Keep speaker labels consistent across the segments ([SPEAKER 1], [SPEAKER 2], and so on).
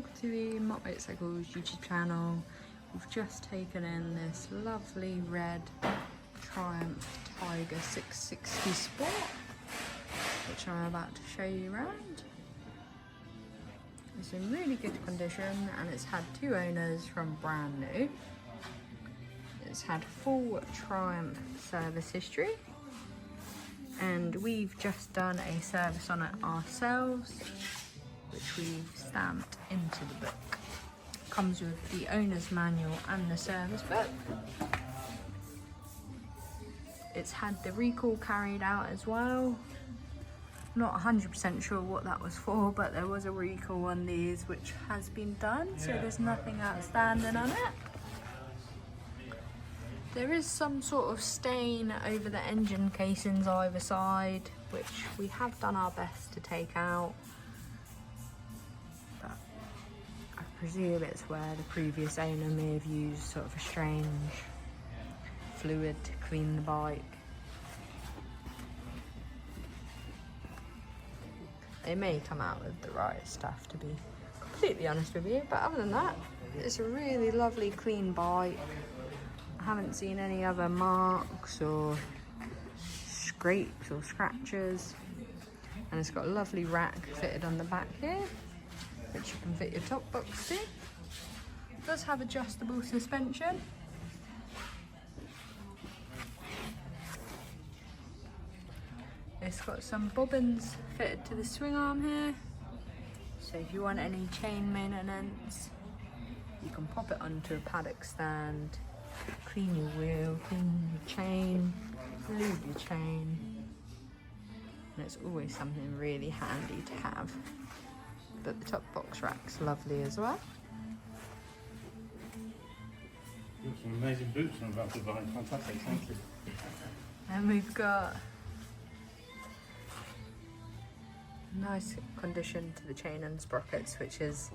[SPEAKER 1] welcome to the Mott Motorcycles YouTube channel. We've just taken in this lovely red Triumph Tiger 660 Sport, which I'm about to show you around. It's in really good condition and it's had 2 owners from brand new. It's had full Triumph service history and we've just done a service on it ourselves, which we've stamped into the book. Comes with the owner's manual and the service book. It's had the recall carried out as well. Not 100% sure what that was for, but there was a recall on these which has been done, so there's nothing outstanding on it. There is some sort of stain over the engine casings either side, which we have done our best to take out. But I presume it's where the previous owner may have used sort of a strange fluid to clean the bike. They may come out with the right stuff, to be completely honest with you, but other than that, it's a really lovely clean bike. I haven't seen any other marks or scrapes or scratches, and it's got a lovely rack fitted on the back here, which you can fit your top box to. It does have adjustable suspension. It's got some bobbins fitted to the swing arm here, so if you want any chain maintenance, you can pop it onto a paddock stand, clean your wheel, clean your chain, lube your chain, and it's always something really handy to have. But the top box rack's lovely as well.
[SPEAKER 2] You've got some amazing boots I'm about to buy. Fantastic, thank you.
[SPEAKER 1] And we've got nice condition to the chain and sprockets, which is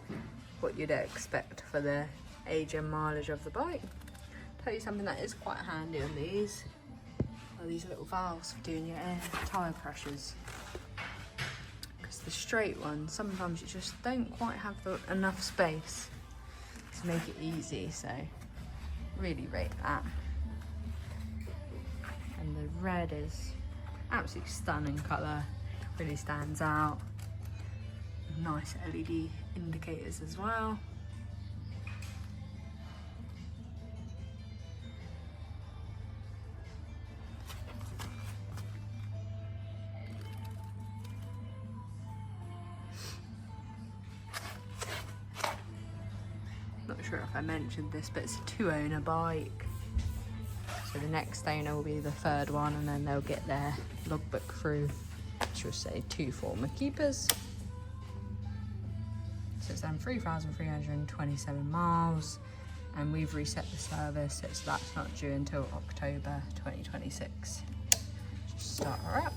[SPEAKER 1] what you'd expect for the age and mileage of the bike. Tell you something that is quite handy on these are these little valves for doing your air tyre pressures, because the straight ones sometimes you just don't quite have enough space to make it easy, so really rate that. And the red is absolutely stunning colour, really stands out. Nice LED indicators as well. Not sure if I mentioned this, but it's a 2-owner bike. So the next owner will be the 3rd one, and then they'll get their logbook through, which will say 2 former keepers. So it's done 3,327 miles, and we've reset the service, so that's not due until October 2026. Just start her up.